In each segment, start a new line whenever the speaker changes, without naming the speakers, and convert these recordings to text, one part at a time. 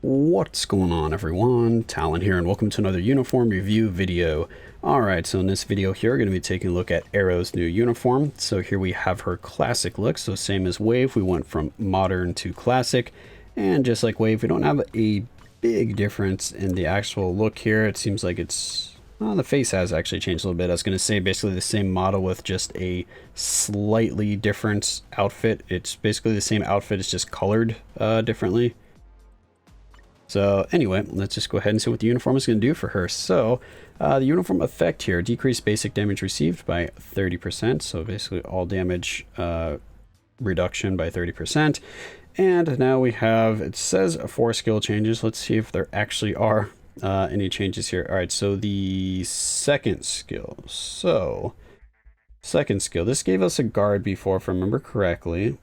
What's going on, everyone? Talen here, and welcome to another uniform review video. Alright, so in this video here, we're going to be taking a look at Aero's new uniform. So here we have her classic look, so same as Wave, we went from modern to classic. And just like Wave, we don't have a big difference in the actual look here. It seems like it's... well, the face has actually changed a little bit. I was going to say basically the same model with just a slightly different outfit. It's basically the same outfit, it's just colored differently. So anyway, let's just go ahead and see what the uniform is going to do for her. So the uniform effect here, decrease basic damage received by 30%. So basically all damage reduction by 30%. And now we have, it says 4 skill changes. Let's see if there actually are any changes here. All right, so the second skill. So second skill, this gave us a guard before, if I remember correctly.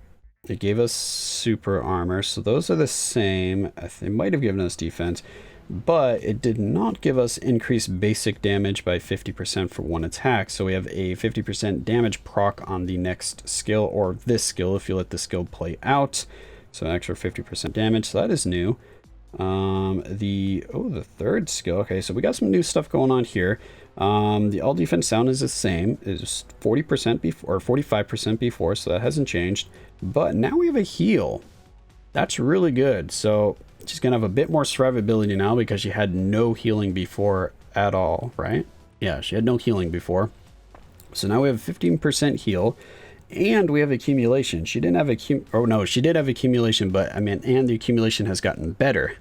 It gave us super armor, so those are the same. It might have given us defense, but it did not give us increased basic damage by 50% for one attack. So we have a 50% damage proc on the next skill, or this skill if you let the skill play out. So an extra 50% damage, so that is new. The third skill. Okay, so we got some new stuff going on here. The all defense sound is the same. It's 40% before, or 45% before, so that hasn't changed. But now we have a heal. That's really good. So she's gonna have a bit more survivability now because she had no healing before at all, right? Yeah, she had no healing before. So now we have 15% heal. And we have accumulation. She didn't have oh no, she did have accumulation, but I mean, and the accumulation has gotten better.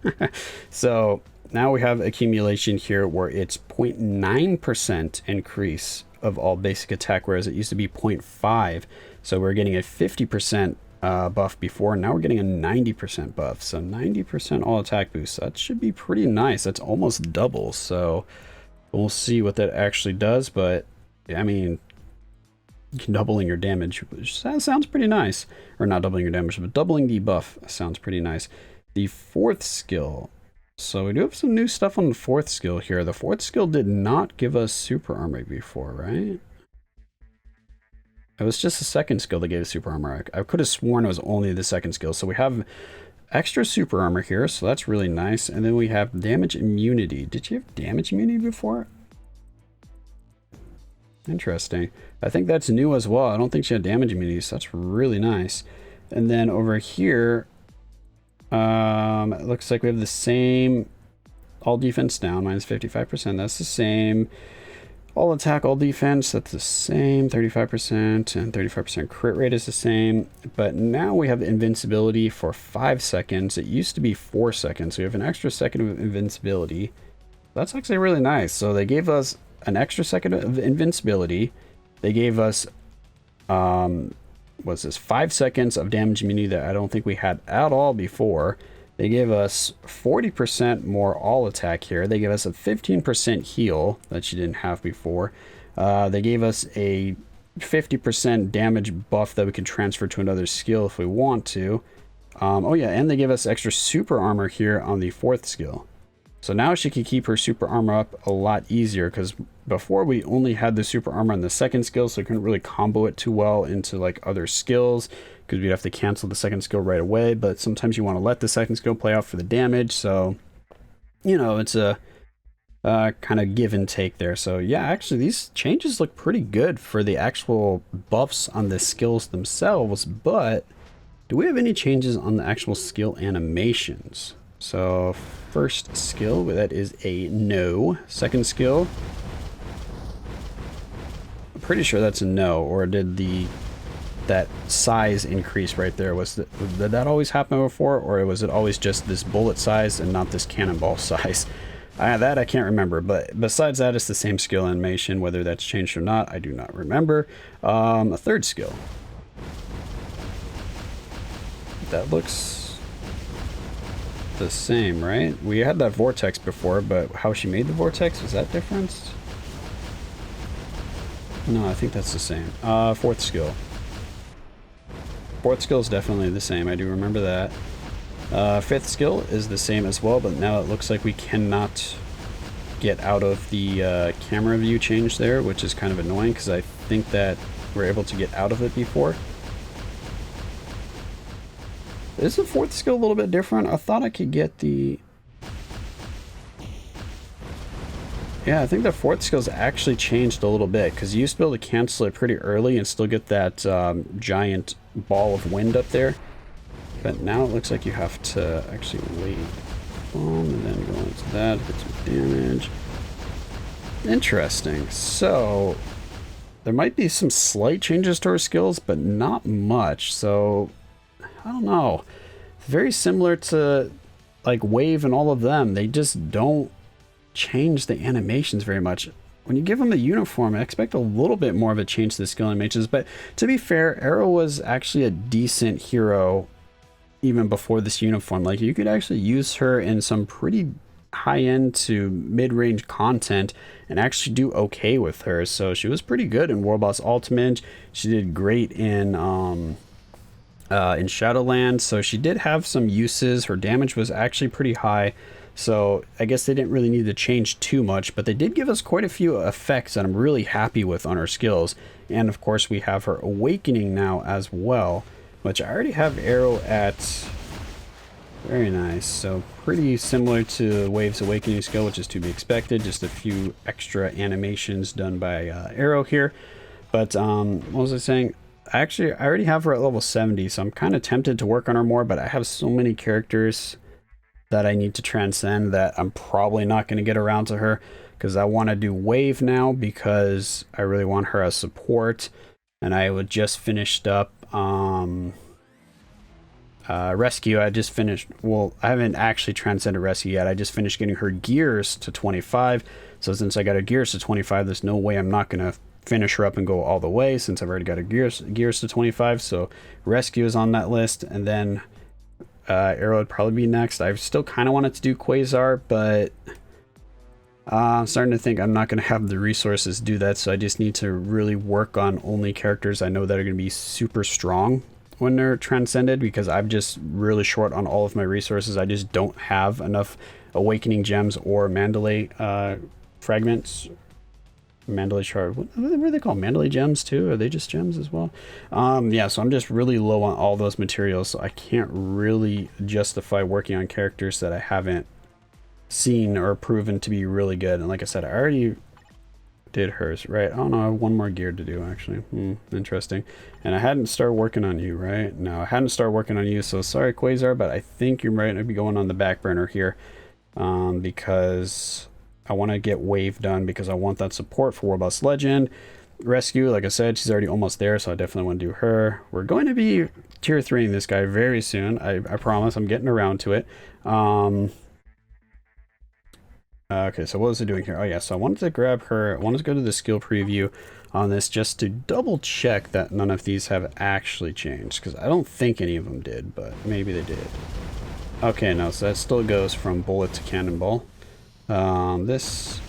So now we have accumulation here where it's 0.9% increase of all basic attack, whereas it used to be 0.5. So we're getting a 50% buff before, now we're getting a 90% buff. So 90% all attack boost. That should be pretty nice. That's almost double. So we'll see what that actually does, but I mean, doubling your damage, which sounds pretty nice. Or not doubling your damage, but doubling the buff sounds pretty nice. The fourth skill. So we do have some new stuff on the fourth skill here. The fourth skill did not give us super armor before, right? It was just the second skill that gave us super armor. I could have sworn it was only the second skill. So we have extra super armor here, so that's really nice. And then we have damage immunity. Did you have damage immunity before? Interesting. I think that's new as well. I don't think she had damage immunity, so that's really nice. And then over here, it looks like we have the same all defense down, minus 55%. That's the same. All attack, all defense, that's the same, 35%, and 35% crit rate is the same. But now we have invincibility for 5 seconds. It used to be 4 seconds, so we have an extra second of invincibility. That's actually really nice. So they gave us an extra second of invincibility. They gave us, what's this, 5 seconds of damage immunity that I don't think we had at all before. They gave us 40% more all attack here. They gave us a 15% heal that she didn't have before. They gave us a 50% damage buff that we can transfer to another skill if we want to. Oh yeah, and they gave us extra super armor here on the fourth skill. So now she can keep her super armor up a lot easier, because before we only had the super armor on the second skill, so we couldn't really combo it too well into like other skills, because we'd have to cancel the second skill right away. But sometimes you want to let the second skill play out for the damage. So, you know, it's a kind of give and take there. So yeah, actually these changes look pretty good for the actual buffs on the skills themselves. But do we have any changes on the actual skill animations? So first skill, that is a no. Second skill, I'm pretty sure that's a no. Or did that size increase right there? Did that always happen before, or was it always just this bullet size and not this cannonball size? That I can't remember, but besides that, it's the same skill animation. Whether that's changed or not, I do not remember. A third skill. That looks the same, right? We had that vortex before, but how she made the vortex, was that different? No, I think that's the same. Fourth skill. Fourth skill is definitely the same. I do remember that. Fifth skill is the same as well, but now it looks like we cannot get out of the camera view change there, which is kind of annoying because I think that we're able to get out of it before. is the fourth skill a little bit different? I thought I could get the... Yeah, I think the fourth skill's actually changed a little bit, because you used to be able to cancel it pretty early and still get that giant ball of wind up there. But now it looks like you have to actually wait. Boom, and then go into that, get some damage. Interesting. So, there might be some slight changes to her skills, but not much. So, I don't know. Very similar to, like, Wave and all of them. They just don't change the animations very much. When you give them the uniform, I expect a little bit more of a change to the skill animations. But to be fair, Aero was actually a decent hero even before this uniform. Like, you could actually use her in some pretty high-end to mid-range content and actually do okay with her. So she was pretty good in War Boss Ultimate. She did great in Shadowlands. So she did have some uses. Her damage was actually pretty high. So I guess they didn't really need to change too much, but they did give us quite a few effects that I'm really happy with on her skills. And of course we have her Awakening now as well, which I already have Aero at. Very nice. So pretty similar to Wave's Awakening skill, which is to be expected. Just a few extra animations done by Aero here. But what was I saying? I already have her at level 70, so I'm kind of tempted to work on her more, but I have so many characters that I need to transcend that I'm probably not going to get around to her, because I want to do Wave now because I really want her as support. And I would just finished up Rescue. I just finished, well, I haven't actually transcended Rescue yet. I just finished getting her gears to 25. So since I got her gears to 25, there's no way I'm not going to finish her up and go all the way, since I've already got her gears to 25. So Rescue is on that list, and then Aero would probably be next. I still kind of wanted to do Quasar, but I'm starting to think I'm not going to have the resources to do that, so I just need to really work on only characters I know that are going to be super strong when they're transcended, because I'm just really short on all of my resources. I just don't have enough Awakening Gems or Mandalay fragments. Mandalay shard. What are they called? Mandalay gems too? Are they just gems as well? Yeah, so I'm just really low on all those materials, so I can't really justify working on characters that I haven't seen or proven to be really good. And like I said, I already did hers, right? Oh no, I have one more gear to do actually. Interesting. And I hadn't started working on you, right? No, I hadn't started working on you, so sorry Quasar, but I think you might be going on the back burner here, because I want to get Wave done, because I want that support for War Boss Legend. Rescue, like I said, she's already almost there, so I definitely want to do her. We're going to be tier 3ing this guy very soon. I promise. I'm getting around to it. Okay, so what was I doing here? Oh yeah, so I wanted to grab her. I wanted to go to the skill preview on this just to double check that none of these have actually changed, because I don't think any of them did, but maybe they did. Okay, no, so that still goes from bullet to cannonball. This,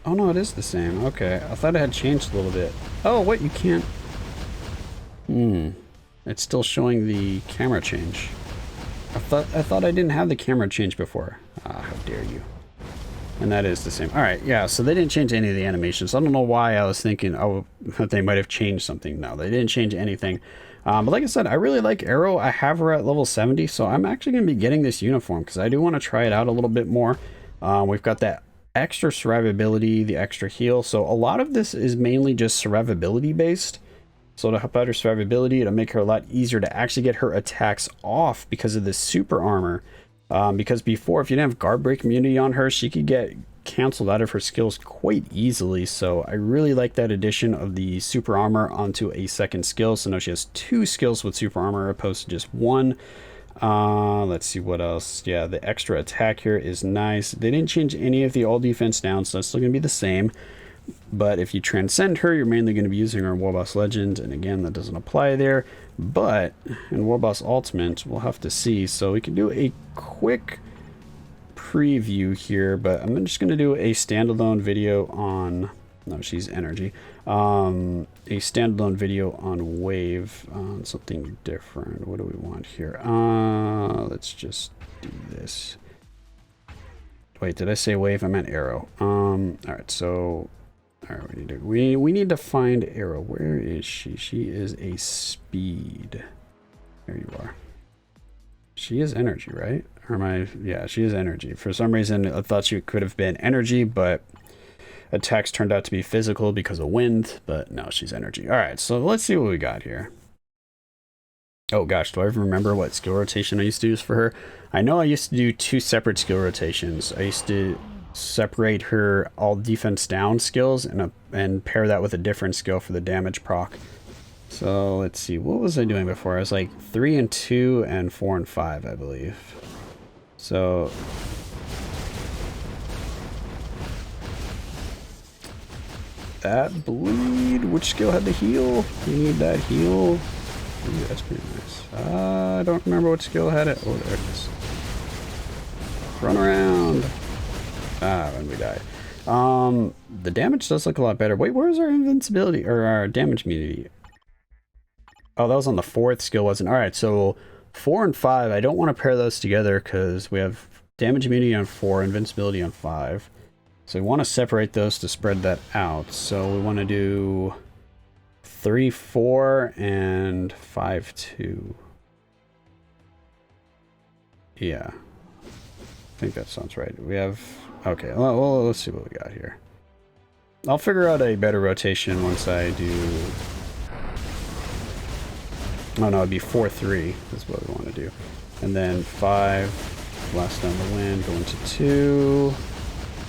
oh no, it is the same. Okay, I thought it had changed a little bit. Oh, what, you can't, it's still showing the camera change. I thought I didn't have the camera change before. Ah, how dare you. And that is the same. All right, yeah, so they didn't change any of the animations. I don't know why I was thinking, oh, that they might have changed something. No, they didn't change anything. But like I said, I really like Aero. I have her at level 70, so I'm actually going to be getting this uniform, because I do want to try it out a little bit more. We've got that extra survivability, the extra heal. So a lot of this is mainly just survivability based. So to help out her survivability, it'll make her a lot easier to actually get her attacks off because of the super armor. Because before, if you didn't have guard break immunity on her, she could get canceled out of her skills quite easily. So I really like that addition of the super armor onto a second skill. So now she has 2 skills with super armor opposed to just 1. Let's see what else. Yeah, the extra attack here is nice. They didn't change any of the all defense down, so that's still going to be the same. But if you transcend her, you're mainly going to be using her in War Boss Legend, and again, that doesn't apply there. But in War Boss Ultimate, we'll have to see. So we can do a quick preview here, but I'm just going to do a standalone video on... No, she's energy. A standalone video on Wave, on something different. What do we want here? Let's just do this. Wait, did I say Wave? I meant Aero. All right, so... All right, we need to find Aero. Where is she? She is a speed. There you are. She is energy, right? Or am I? Yeah, she is energy. For some reason, I thought she could have been energy, but attacks turned out to be physical because of wind. But no, she's energy. All right, so let's see what we got here. Oh gosh, do I even remember what skill rotation I used to use for her? I know I used to do 2 separate skill rotations. I used to separate her all defense down skills and pair that with a different skill for the damage proc. So let's see, what was I doing before? I was like 3 and 2 and 4 and 5, I believe. So that bleed, which skill had the heal? We need that heal. Ooh, that's pretty nice. I don't remember what skill had it. Oh, there it is. Run around. Ah, when we died. The damage does look a lot better. Wait, where's our invincibility or our damage immunity? Oh, that was on the 4th skill, wasn't? All right, so 4 and 5. I don't want to pair those together because we have damage immunity on 4, invincibility on 5. So we want to separate those to spread that out. So we want to do 3, 4, and 5, 2. Yeah. I think that sounds right. We have... Okay, well, let's see what we got here. I'll figure out a better rotation once I do... Oh no, it'd be 4, 3 is what we want to do. And then 5, blast down the wind, go into 2.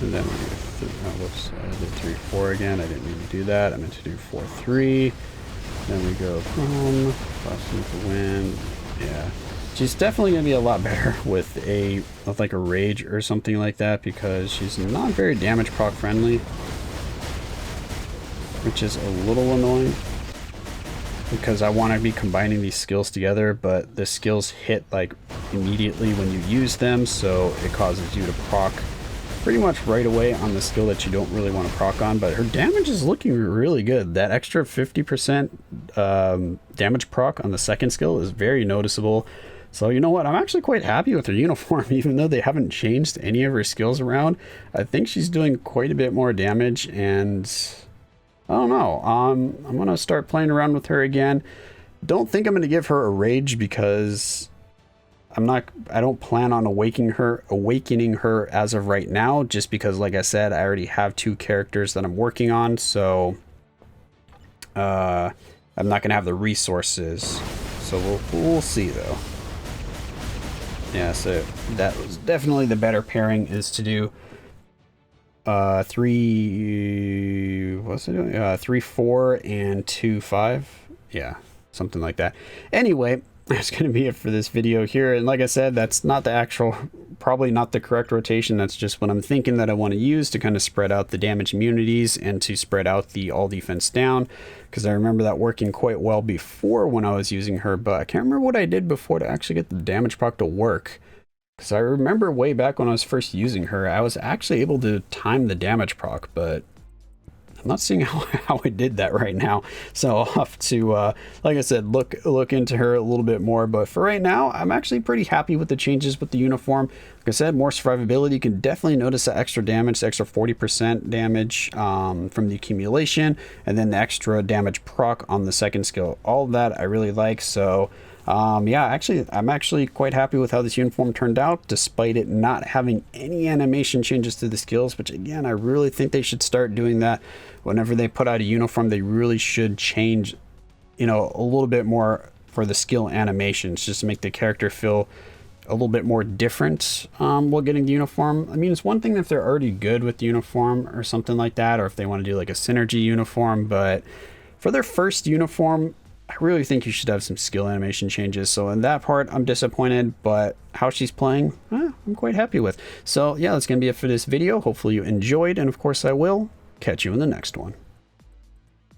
And then we do 3, oh, whoops, I did 3, 4 again. I didn't mean to do that. I meant to do 4, 3. Then we go home, blast into the wind. Yeah. She's definitely going to be a lot better with like a rage or something like that because she's not very damage proc friendly, which is a little annoying because I want to be combining these skills together, but the skills hit like immediately when you use them, so it causes you to proc pretty much right away on the skill that you don't really want to proc on. But her damage is looking really good. That extra 50% damage proc on the 2nd skill is very noticeable. So you know what, I'm actually quite happy with her uniform, even though they haven't changed any of her skills around. I think she's doing quite a bit more damage, and I don't know, I'm gonna start playing around with her again. Don't think I'm gonna give her a rage because I don't plan on awakening her as of right now, just because, like I said, I already have 2 characters that I'm working on, so I'm not gonna have the resources. So we'll see though. Yeah, so that was definitely the better pairing, is to do 3, what's it doing? 3, 4 and 2, 5. Yeah, something like that. Anyway, that's going to be it for this video here. And like I said, that's not the actual, probably not the correct rotation. That's just what I'm thinking that I want to use to kind of spread out the damage immunities and to spread out the all defense down. Because I remember that working quite well before when I was using her, but I can't remember what I did before to actually get the damage proc to work. Because I remember way back when I was first using her, I was actually able to time the damage proc, but I'm not seeing how I did that right now. So I'll have to, like I said, look into her a little bit more. But for right now, I'm actually pretty happy with the changes with the uniform. Like I said, more survivability. You can definitely notice the extra damage, the extra 40% damage from the accumulation, and then the extra damage proc on the 2nd skill. All of that I really like. So yeah, actually, I'm actually quite happy with how this uniform turned out, despite it not having any animation changes to the skills, which again, I really think they should start doing that. Whenever they put out a uniform, they really should change, you know, a little bit more for the skill animations, just to make the character feel a little bit more different while getting the uniform. I mean, it's one thing if they're already good with the uniform or something like that, or if they want to do like a synergy uniform, but for their first uniform, I really think you should have some skill animation changes. So in that part, I'm disappointed, but how she's playing, I'm quite happy with. So yeah, that's going to be it for this video. Hopefully you enjoyed, and of course I will catch you in the next one.